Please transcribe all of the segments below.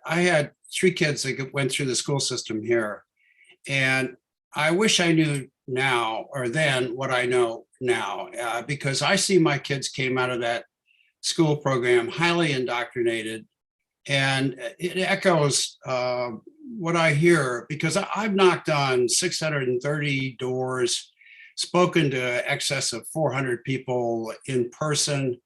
I had three kids that went through the school system here, and I wish I knew now or then what I know now, because I see my kids came out of that school program highly indoctrinated, and it echoes what I hear because I've knocked on 630 doors, spoken to excess of 400 people in person,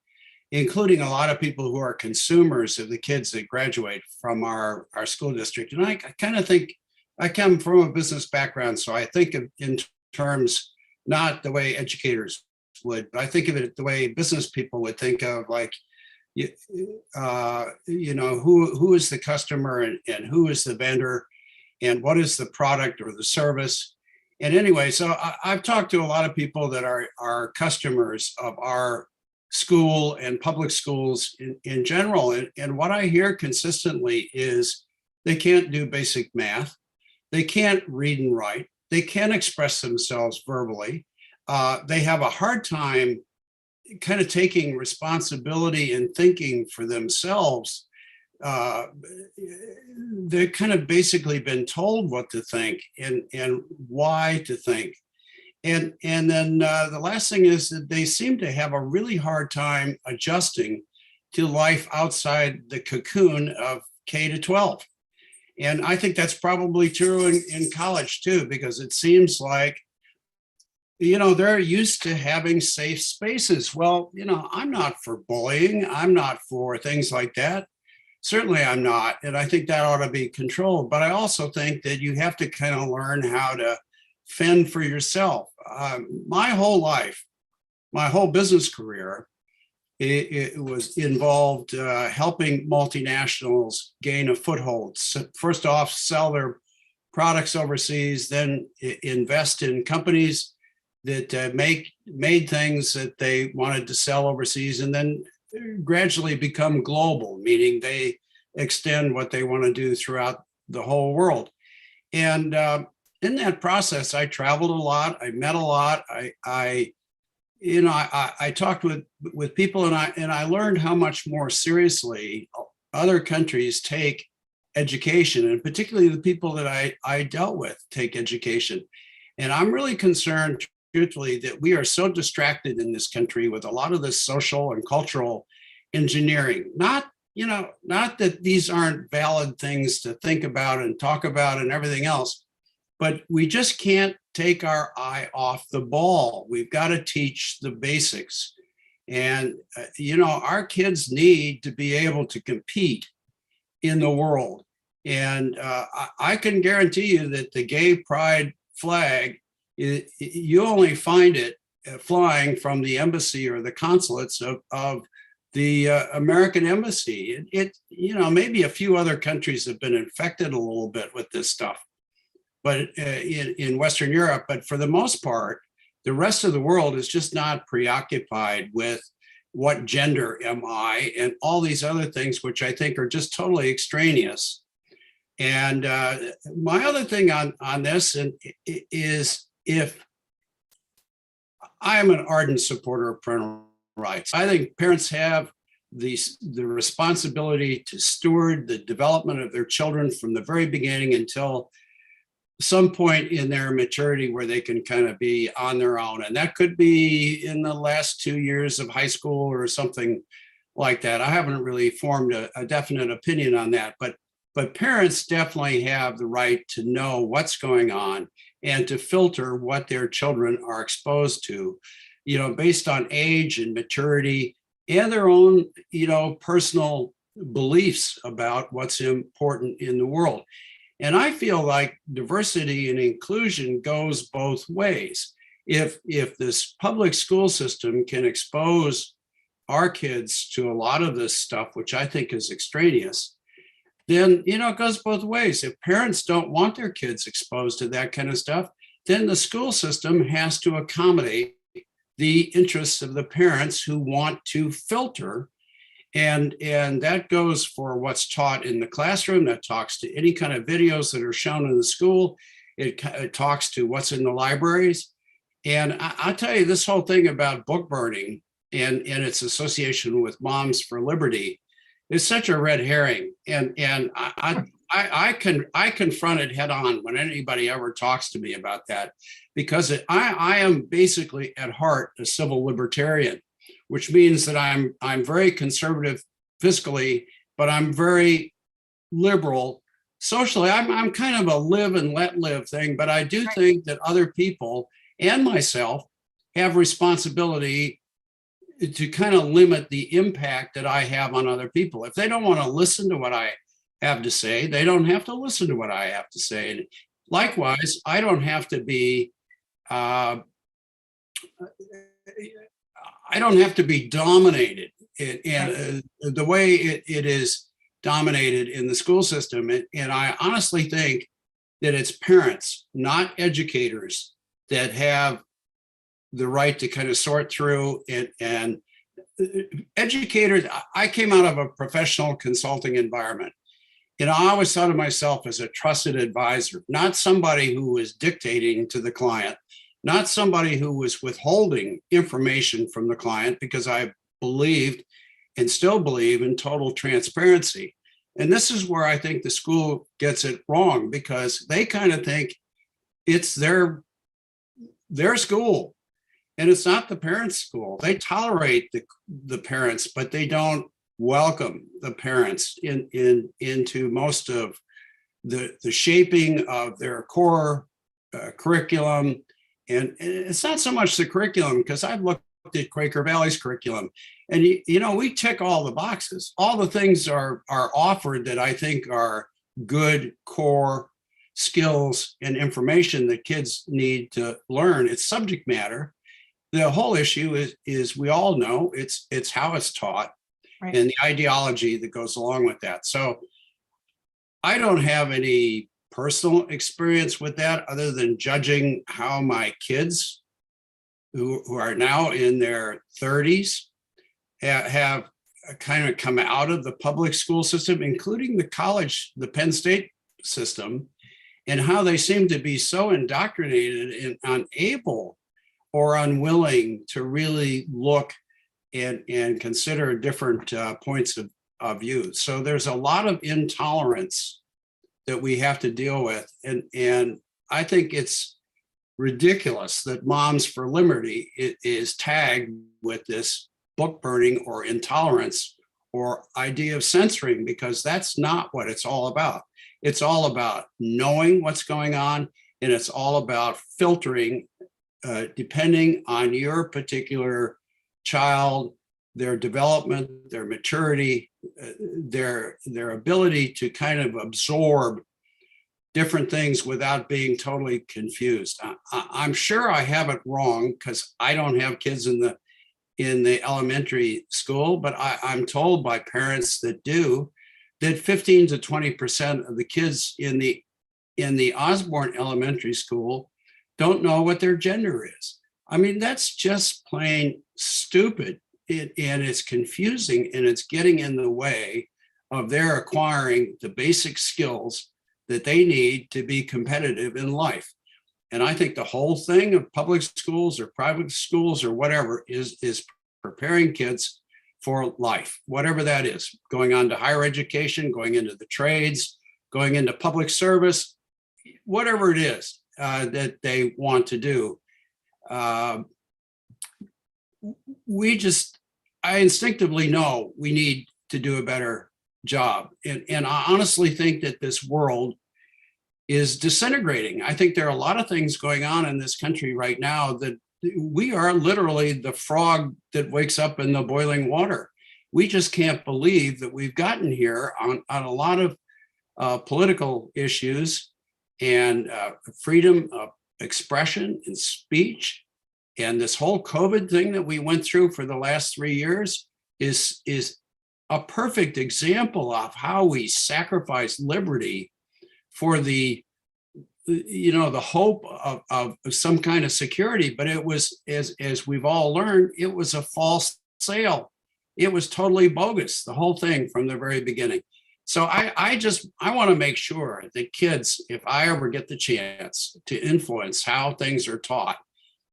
including a lot of people who are consumers of the kids that graduate from our school district. And I kind of think I come from a business background, so I think of in terms not the way educators would, but I think of it the way business people would think of, like, who is the customer and who is the vendor and what is the product or the service. And anyway, so I've talked to a lot of people that are customers of our school and public schools in general. And what I hear consistently is they can't do basic math. They can't read and write. They can't express themselves verbally. They have a hard time kind of taking responsibility and thinking for themselves. They've kind of basically been told what to think and why to think. And then the last thing is that they seem to have a really hard time adjusting to life outside the cocoon of K to 12. And I think that's probably true in college too, because it seems like, they're used to having safe spaces. Well, I'm not for bullying. I'm not for things like that. Certainly I'm not. And I think that ought to be controlled. But I also think that you have to kind of learn how to fend for yourself. My whole life, my whole business career, it was involved helping multinationals gain a foothold. So first off, sell their products overseas, then invest in companies that made things that they wanted to sell overseas, and then gradually become global, meaning they extend what they want to do throughout the whole world. And in that process, I traveled a lot. I met a lot. I talked with people, and I learned how much more seriously other countries take education, and particularly the people that I dealt with take education. And I'm really concerned, truthfully, that we are so distracted in this country with a lot of this social and cultural engineering. Not that these aren't valid things to think about and talk about and everything else, but we just can't take our eye off the ball. We've got to teach the basics. And, our kids need to be able to compete in the world. And I can guarantee you that the gay pride flag, you only find it flying from the embassy or the consulates of the American embassy. Maybe a few other countries have been infected a little bit with this stuff, but in Western Europe. But for the most part, the rest of the world is just not preoccupied with what gender am I and all these other things, which I think are just totally extraneous. And my other thing on this is, if I am an ardent supporter of parental rights, I think parents have the responsibility to steward the development of their children from the very beginning until some point in their maturity where they can kind of be on their own. And that could be in the last 2 years of high school or something like that. I haven't really formed a definite opinion on that, but parents definitely have the right to know what's going on and to filter what their children are exposed to, based on age and maturity and their own, personal beliefs about what's important in the world. And I feel like diversity and inclusion goes both ways. If this public school system can expose our kids to a lot of this stuff, which I think is extraneous, then, it goes both ways. If parents don't want their kids exposed to that kind of stuff, then the school system has to accommodate the interests of the parents who want to filter. And that goes for what's taught in the classroom. That talks to any kind of videos that are shown in the school. It talks to what's in the libraries. And I'll tell you, this whole thing about book burning and its association with Moms for Liberty is such a red herring. And I confront it head on when anybody ever talks to me about that, because I am basically at heart a civil libertarian, which means that I'm very conservative fiscally, but I'm very liberal socially. I'm kind of a live and let live thing, but I do think that other people and myself have responsibility to kind of limit the impact that I have on other people. If they don't want to listen to what I have to say, they don't have to listen to what I have to say. And likewise, I don't have to be I don't have to be dominated. And the way it is dominated in the school system. And I honestly think that it's parents, not educators, that have the right to kind of sort through it. And educators, I came out of a professional consulting environment. And I always thought of myself as a trusted advisor, not somebody who was dictating to the client, not somebody who was withholding information from the client, because I believed and still believe in total transparency. And this is where I think the school gets it wrong, because they kind of think it's their school and it's not the parents' school. They tolerate the parents, but they don't welcome the parents into most of the shaping of their core curriculum. And it's not so much the curriculum, because I've looked at Quaker Valley's curriculum, and we tick all the boxes. All the things are offered that I think are good core skills and information that kids need to learn. It's subject matter. The whole issue is we all know it's how it's taught, right, and the ideology that goes along with that. So I don't have any personal experience with that other than judging how my kids, who are now in their 30s, have kind of come out of the public school system, including the college, the Penn State system, and how they seem to be so indoctrinated and unable or unwilling to really look and consider different points of view. So there's a lot of intolerance that we have to deal with. And I think it's ridiculous that Moms for Liberty is tagged with this book burning or intolerance or idea of censoring, because that's not what it's all about. It's all about knowing what's going on, and it's all about filtering depending on your particular child, their development, their maturity, their ability to kind of absorb different things without being totally confused. I'm sure I have it wrong, because I don't have kids in the elementary school, but I'm told by parents that do, that 15 to 20% of the kids in the Osborne Elementary School don't know what their gender is. I mean, that's just plain stupid. And it's confusing, and it's getting in the way of their acquiring the basic skills that they need to be competitive in life. And I think the whole thing of public schools or private schools or whatever is preparing kids for life, whatever that is, going on to higher education, going into the trades, going into public service, whatever it is that they want to do. I instinctively know we need to do a better job. And I honestly think that this world is disintegrating. I think there are a lot of things going on in this country right now that we are literally the frog that wakes up in the boiling water. We just can't believe that we've gotten here on a lot of political issues and freedom of expression and speech. And this whole COVID thing that we went through for the last 3 years is a perfect example of how we sacrifice liberty for the hope of some kind of security. But it was, as we've all learned, it was a false sale. It was totally bogus, the whole thing from the very beginning. So I want to make sure that kids, if I ever get the chance to influence how things are taught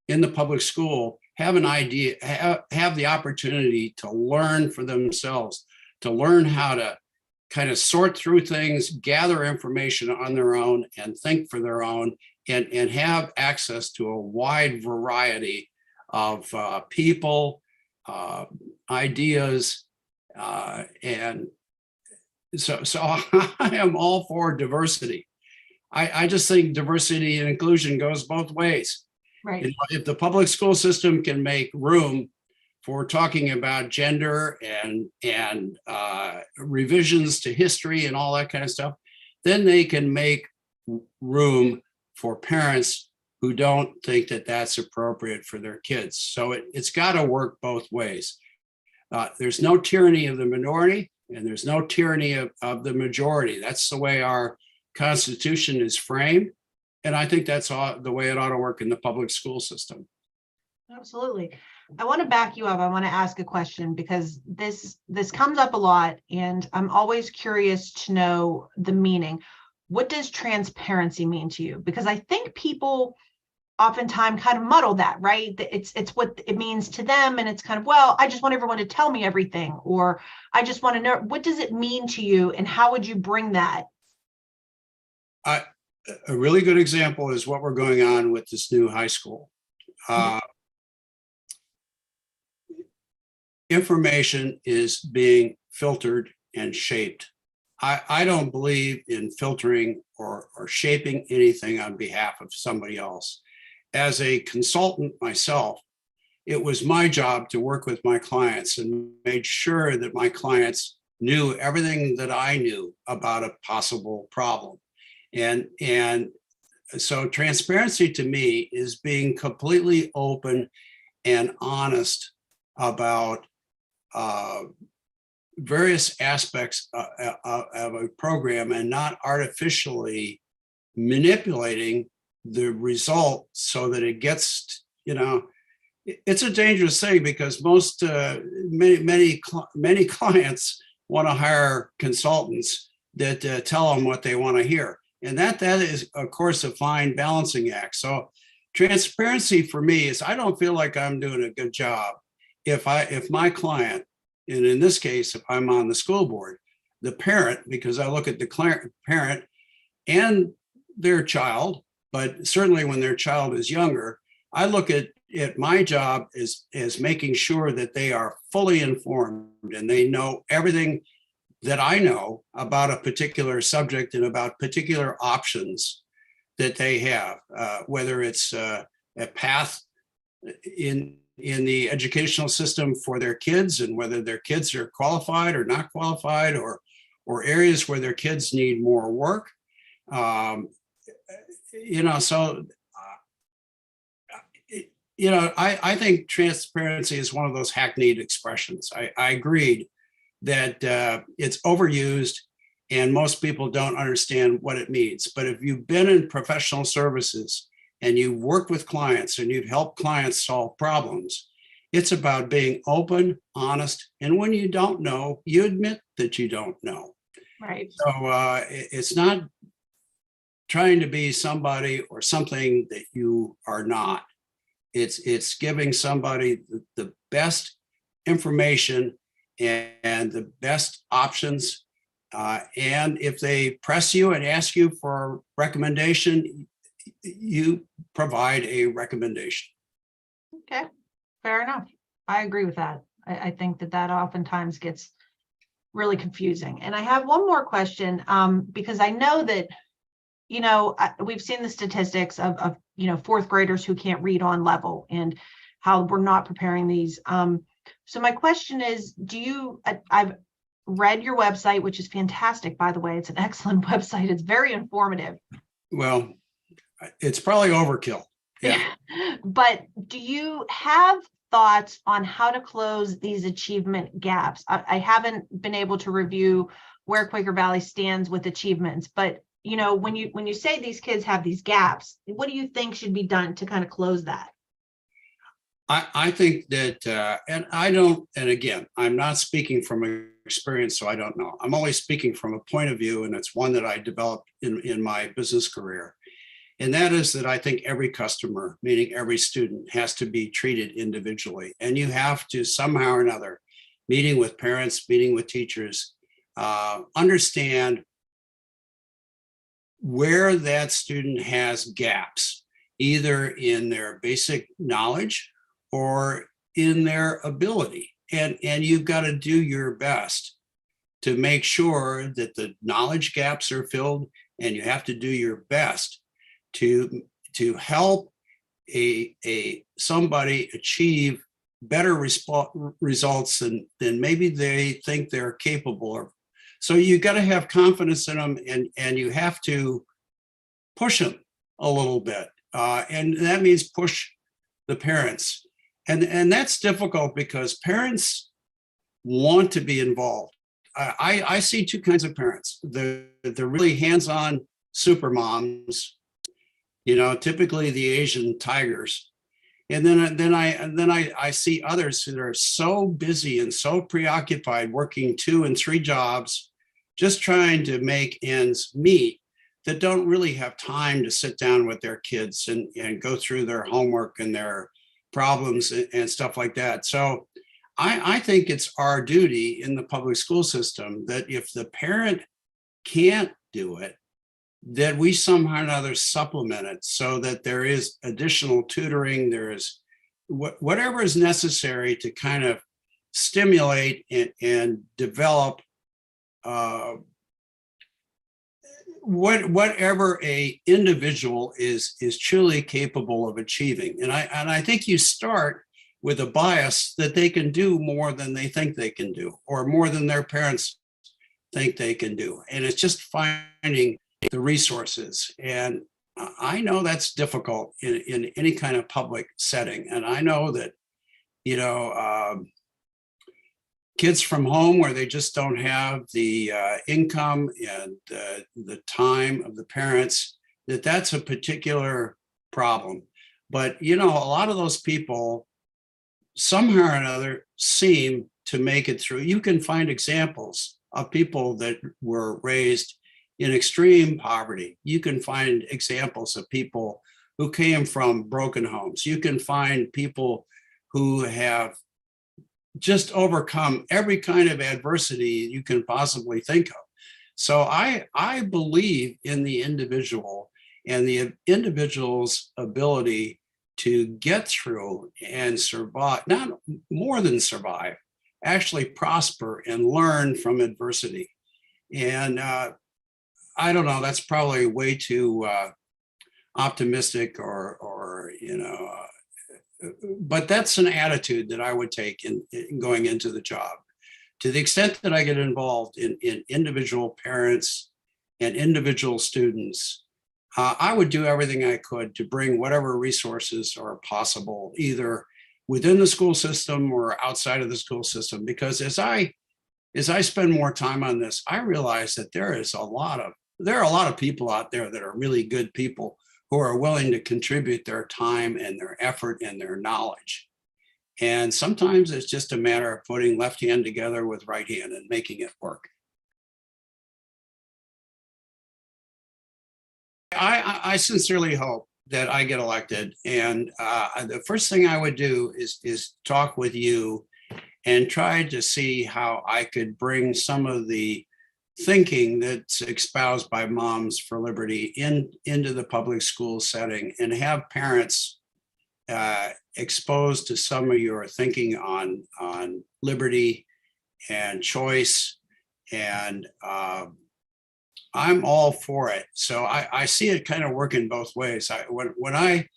in the public school, have an idea, have the opportunity to learn for themselves, to learn how to kind of sort through things, gather information on their own and think for their own, and have access to a wide variety of people, ideas, and so I am all for diversity. I just think diversity and inclusion goes both ways. Right. You know, if the public school system can make room for talking about gender and revisions to history and all that kind of stuff, then they can make room for parents who don't think that that's appropriate for their kids. So it's got to work both ways. There's no tyranny of the minority, and there's no tyranny of the majority. That's the way our Constitution is framed. And I think that's the way it ought to work in the public school system. Absolutely. I want to back you up. I want to ask a question because this comes up a lot, and I'm always curious to know the meaning. What does transparency mean to you? Because I think people oftentimes kind of muddle that, right? It's what it means to them, and it's kind of, well, I just want everyone to tell me everything, or I just want to know. What does it mean to you, and how would you bring that? A really good example is what we're going on with this new high school. Information is being filtered and shaped. I don't believe in filtering or shaping anything on behalf of somebody else. As a consultant myself, it was my job to work with my clients and made sure that my clients knew everything that I knew about a possible problem. And so transparency to me is being completely open and honest about various aspects of a program, and not artificially manipulating the result so that it gets, you know, it's a dangerous thing because many clients want to hire consultants that tell them what they want to hear. And that is, of course, a fine balancing act. So transparency for me is, I don't feel like I'm doing a good job if my client, and in this case, if I'm on the school board, the parent, because I look at the parent and their child, but certainly when their child is younger, I look at my job as making sure that they are fully informed and they know everything that I know about a particular subject and about particular options that they have, whether it's a path in the educational system for their kids, and whether their kids are qualified or not qualified, or areas where their kids need more work. I think transparency is one of those hackneyed expressions. I agreed that it's overused and most people don't understand what it means. But if you've been in professional services and you've worked with clients and you've helped clients solve problems, it's about being open, honest, and when you don't know, you admit that you don't know. Right. So it's not trying to be somebody or something that you are not. It's giving somebody the best information and the best options. And if they press you and ask you for a recommendation, you provide a recommendation. Okay, fair enough. I agree with that. I think that oftentimes gets really confusing. And I have one more question, because I know that, we've seen the statistics of fourth graders who can't read on level and how we're not preparing these. So my question is, I've read your website, which is fantastic, by the way. It's an excellent website. It's very informative. Well, it's probably overkill. Yeah. But do you have thoughts on how to close these achievement gaps? I haven't been able to review where Quaker Valley stands with achievements, but when you say these kids have these gaps, what do you think should be done to kind of close that? I think that, and again, I'm not speaking from experience, so I don't know. I'm only speaking from a point of view, and it's one that I developed in my business career. And that is that I think every customer, meaning every student, has to be treated individually. And you have to somehow or another meeting with parents, meeting with teachers, understand where that student has gaps, either in their basic knowledge or in their ability. And you've got to do your best to make sure that the knowledge gaps are filled, and you have to do your best to help somebody achieve better results than maybe they think they're capable of. So you got to have confidence in them, and you have to push them a little bit. And that means push the parents. And that's difficult because parents want to be involved. I see two kinds of parents. The really hands-on super moms, typically the Asian tigers. And then I see others who are so busy and so preoccupied working 2 and 3 jobs, just trying to make ends meet, that don't really have time to sit down with their kids and go through their homework and their problems and stuff like that. So I think it's our duty in the public school system that if the parent can't do it, that we somehow or another supplement it so that there is additional tutoring, there is whatever is necessary to kind of stimulate and develop whatever a individual is truly capable of achieving. And I think you start with a bias that they can do more than they think they can do, or more than their parents think they can do. And it's just finding the resources. And I know that's difficult in any kind of public setting. And I know that, kids from home where they just don't have the income and the time of the parents, that's a particular problem. But, a lot of those people somehow or another seem to make it through. You can find examples of people that were raised in extreme poverty. You can find examples of people who came from broken homes. You can find people who have just overcome every kind of adversity you can possibly think of. So I believe in the individual and the individual's ability to get through and survive, not more than survive, actually prosper and learn from adversity. And I don't know, that's probably way too optimistic but that's an attitude that I would take in going into the job. To the extent that I get involved in individual parents and individual students, I would do everything I could to bring whatever resources are possible, either within the school system or outside of the school system. Because as I spend more time on this, I realize that there are a lot of people out there that are really good people who are willing to contribute their time and their effort and their knowledge. And sometimes it's just a matter of putting left hand together with right hand and making it work. I sincerely hope that I get elected. And the first thing I would do is talk with you and try to see how I could bring some of the thinking that's espoused by Moms for Liberty into the public school setting, and have parents exposed to some of your thinking on liberty and choice. And I'm all for it. So I see it kind of working both ways. When I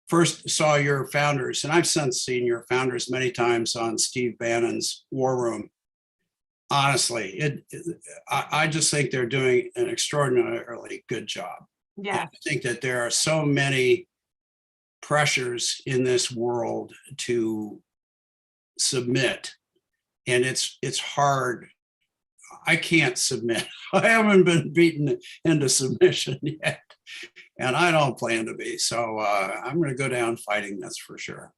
first saw your founders, and I've since seen your founders many times on Steve Bannon's War Room, honestly, I just think they're doing an extraordinarily good job. Yeah. I think that there are so many pressures in this world to submit, and it's hard. I can't submit. I haven't been beaten into submission yet, and I don't plan to be. So I'm going to go down fighting, that's for sure.